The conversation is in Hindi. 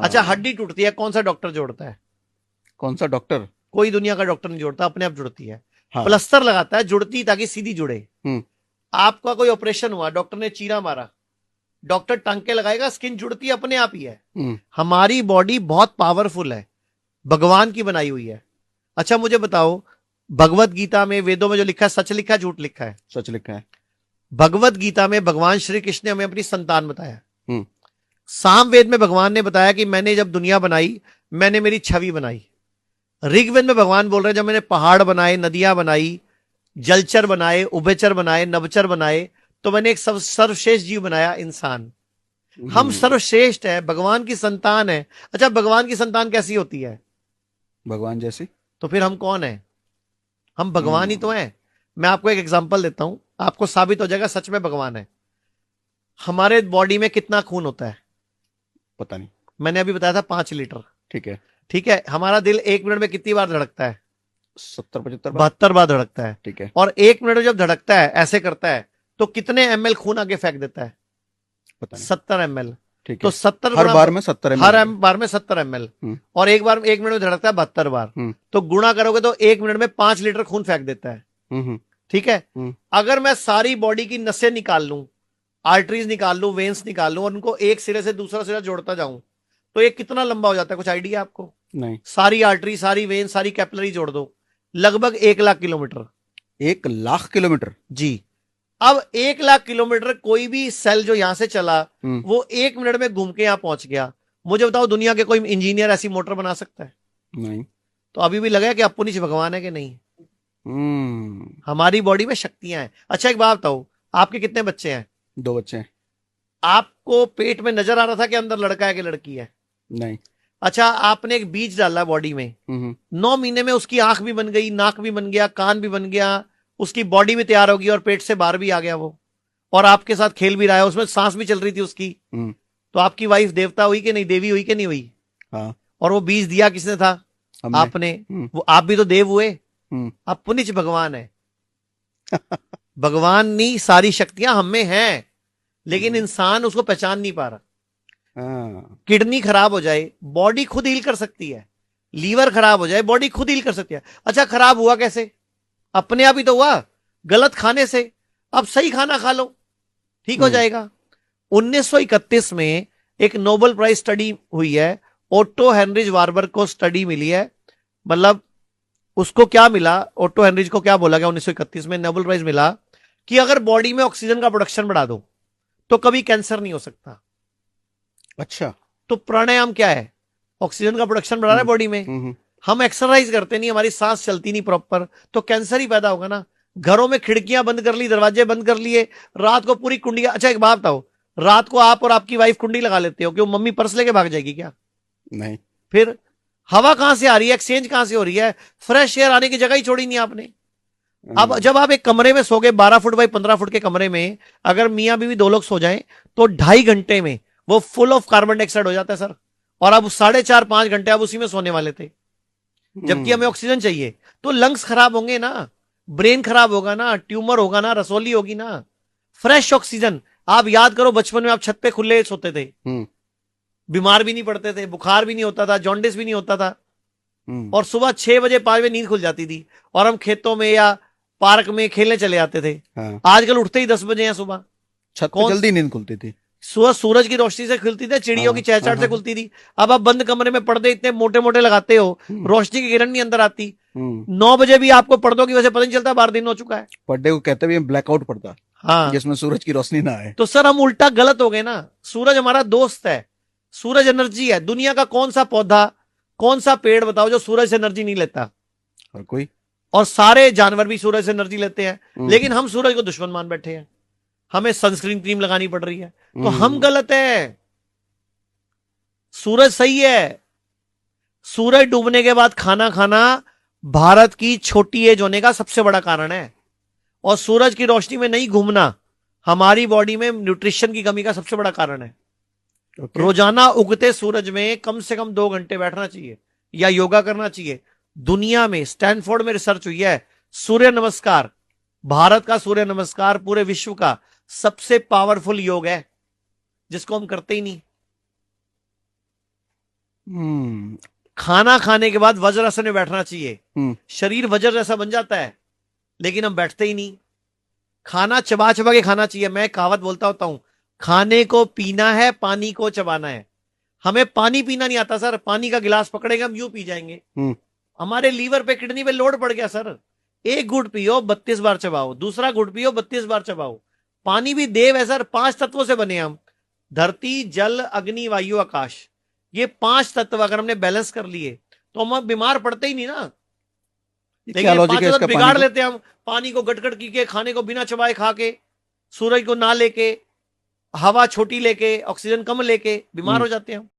अच्छा, हड्डी टूटती है, कौन सा डॉक्टर जोड़ता है? कौन सा डॉक्टर? कोई दुनिया का डॉक्टर नहीं जोड़ता, अपने आप जुड़ती है। हाँ। प्लास्टर लगाता है जुड़ती ताकि सीधी जुड़े। हम्म। आपका कोई ऑपरेशन हुआ, डॉक्टर ने चीरा मारा, डॉक्टर टांके लगाएगा, स्किन जुड़ती अपने आप ही है। हमारी बॉडी बहुत पावरफुल है, भगवान की बनाई हुई है। अच्छा मुझे बताओ, भगवत गीता में, वेदों में जो लिखा है, सच लिखा है झूठ लिखा है? सच लिखा है। भगवत गीता में भगवान श्री कृष्ण ने हमें अपनी संतान बताया। हम्म। सामवेद में भगवान ने बताया कि मैंने जब दुनिया बनाई, मैंने मेरी छवि बनाई। ऋग्वेद में भगवान बोल रहे हैं, जब मैंने पहाड़ बनाए, नदियां बनाई, जलचर बनाए, उभयचर बनाए, नवचर बनाए, तो मैंने एक सर्वश्रेष्ठ जीव बनाया, इंसान। हम सर्वश्रेष्ठ है, भगवान की संतान है। अच्छा, भगवान की संतान कैसी होती है? भगवान जैसी। तो फिर हम कौन है? हम भगवान ही तो हैं। मैं आपको एक एग्जांपल देता हूं, आपको साबित हो जाएगा सच में भगवान है। हमारे बॉडी में कितना खून होता है? पता नहीं। मैंने अभी बताया था 5 लीटर। ठीक है। ठीक है, हमारा दिल 1 मिनट में कितनी बार धड़कता है? 70-75 बार। 72 बार धड़कता है। ठीक है। और 1 मिनट में जब धड़कता है, ऐसे करता है, तो कितने ml खून आगे फेंक देता है? पता नहीं। 70 ml। ठीक तो है। 70 हर बार में 70 ml। हर बार में 70 ml। और एक बार 1 मिनट में धड़कता है 72 बार। तो गुणा करोगे तो 1 मिनट में 5 लीटर खून फेंक देता है। ठीक है। अगर मैं सारी बॉडी की नसें निकाल लूं, आर्टरीज निकाल लूं, वेन्स निकाल लूं, और उनको एक सिरे से दूसरा सिरा जोड़ता जाऊं, तो ये कितना लंबा हो जाता है? कुछ आइडिया आपको? नहीं। सारी आर्टरी, सारी वेन, सारी कैपिलरी जोड़ दो, लगभग 1 लाख किलोमीटर। 1 लाख किलोमीटर? जी। अब 1 लाख किलोमीटर कोई भी सेल जो यहां से चला, वो 1 मिनट में घूम के यहां पहुंच गया। मुझे बताओ, दुनिया के कोई इंजीनियर ऐसी मोटर बना सकता है? नहीं। तो अभी भी लगा कि अपुनिच भगवान है कि नहीं? हमारी बॉडी में शक्तियां हैं। अच्छा एक बात बताओ, आपके कितने बच्चे हैं? 2 बच्चे हैं। आपको पेट में नजर आ रहा था कि अंदर लड़का है कि लड़की है? नहीं। अच्छा, आपने एक बीज डाला बॉडी में, 9 महीने में उसकी आंख भी बन गई, नाक भी बन गया, कान भी बन गया, उसकी बॉडी भी तैयार होगी, और पेट से बाहर भी आ गया वो, और आपके साथ खेल भी रहा है, उसमें सांस भी चल रही थी उसकी। तो आपकी वाइफ देवता हुई कि नहीं, देवी हुई कि नहीं हुई? हाँ। और वो बीज दिया किसने था? आपने। वो आप भी तो देव हुए। आप पुनिच भगवान है। भगवान नहीं, सारी शक्तियां हम में हैं, लेकिन इंसान उसको पहचान नहीं पा रहा। किडनी खराब हो जाए, बॉडी खुद हील कर सकती है। लीवर खराब हो जाए, बॉडी खुद हील कर सकती है। अच्छा, खराब हुआ कैसे? अपने आप ही तो हुआ, गलत खाने से। अब सही खाना खा लो, ठीक हो जाएगा। 1931 में एक नोबेल प्राइज स्टडी हुई है, ओटो हेनरिज वार्बर को स्टडी मिली है। मतलब उसको क्या मिला, ओटो हेनरिज को क्या बोला गया 1931 में, नोबेल प्राइज मिला कि अगर बॉडी में ऑक्सीजन का प्रोडक्शन बढ़ा दो तो कभी कैंसर नहीं हो सकता। अच्छा। तो प्राणायाम क्या है? ऑक्सीजन का प्रोडक्शन बढ़ा रहा है बॉडी में। हम एक्सरसाइज करते नहीं, हमारी सांस चलती नहीं प्रॉपर, तो कैंसर ही पैदा होगा ना। घरों में खिड़कियां बंद कर ली, दरवाजे बंद कर लिए, रात को पूरी कुंडियां। अच्छा एक बात बताओ, रात को आप और आपकी वाइफ कुंडी लगा लेते हो, क्यों? मम्मी पर्स लेके भाग जाएगी क्या? नहीं। फिर हवा कहां से आ रही है, एक्सचेंज कहां से हो रही है? फ्रेश एयर आने की जगह ही छोड़ी नहीं आपने। अब जब आप एक कमरे में सो गए, 12 फुट बाई 15 फुट के कमरे में, अगर मियां बीवी 2 लोग सो जाएं, तो 2.5 घंटे में वो फुल ऑफ कार्बन डाइऑक्साइड हो जाता है सर। और अब 4.5-5 घंटे आप उसी में सोने वाले थे, जबकि हमें ऑक्सीजन चाहिए। तो लंग्स खराब होंगे ना, ब्रेन खराब होगा ना, ट्यूमर होगा ना, रसोली होगी ना। Fresh oxygen. आप याद करो, बचपन में आप छत पे खुले सोते थे, बीमार भी नहीं पड़ते थे, बुखार भी नहीं होता था, जॉन्डिस भी नहीं होता था, और सुबह 6 बजे 5 बजे नींद खुल जाती थी, और हम खेतों में या पार्क में खेलने चले जाते थे। हाँ। आजकल उठते ही 10 बजे हैं सुबह। छत पे जल्दी नींद खुलती थी, सुबह सूरज की रोशनी से खुलती थी, चिड़ियों की चहचहाट से खुलती थी। अब आप बंद कमरे में पर्दे इतने मोटे मोटे लगाते हो, रोशनी की किरण नहीं अंदर आती। 9 बजे भी आपको पर्दों की वजह से पता नहीं चलता बाहर दिन हो चुका है। पर्दे को कहते भी ब्लैकआउट पर्दा, हाँ, जिसमें सूरज की रोशनी ना आए। तो सर हम उल्टा गलत हो गए ना। सूरज हमारा दोस्त है, सूरज एनर्जी है। दुनिया का कौन सा पौधा, कौन सा पेड़ बताओ जो सूरज से एनर्जी नहीं लेता? और कोई? और सारे जानवर भी सूरज से एनर्जी लेते हैं, लेकिन हम सूरज को दुश्मन मान बैठे हैं। हमें सनस्क्रीन क्रीम लगानी पड़ रही है, तो हम गलत है, सूरज सही है। सूरज डूबने के बाद खाना खाना भारत की छोटी एज होने का सबसे बड़ा कारण है, और सूरज की रोशनी में नहीं घूमना हमारी बॉडी में न्यूट्रिशन की कमी का सबसे बड़ा कारण है। रोजाना उगते सूरज में कम से कम 2 घंटे बैठना चाहिए या योगा करना चाहिए। दुनिया में स्टैनफोर्ड में रिसर्च हुई है, सूर्य नमस्कार, भारत का सूर्य नमस्कार पूरे विश्व का सबसे पावरफुल योग है, जिसको हम करते ही नहीं। हम्म खाना खाने के बाद वज्रासन में बैठना चाहिए, हम्म शरीर वज्र जैसा बन जाता है, लेकिन हम बैठते ही नहीं। खाना चबा चबा के खाना चाहिए। मैं कहावत बोलता होता हूं, खाने को पीना है, पानी को चबाना है। हमें पानी पीना नहीं आता सर, पानी का गिलास पकड़ेंगे हम यूं पी जाएंगे। हम्म हमारे लीवर पे, किडनी पे लोड पड़ गया सर। एक घुट पियो 32 बार चबाओ, दूसरा घुट पियो 32 बार चबाओ। पानी भी देव है सर, 5 तत्वों से बने हम। धरती, जल, अग्नि, वायु, आकाश। ये 5 तत्व अगर हमने बैलेंस कर लिए तो हम अब बीमार पड़ते ही नहीं ना। ये लेकिन क्या ये लॉजिक है पांचों तत्व इसका पानी बिगाड़ को? लेते हैं हम। पानी को गटगट की के, खाने को बिना चबाए खा के, सूरज को ना लेके, हवा छोटी लेके, ऑक्सीजन कम लेके बीमार हम्म हो जाते हैं हम।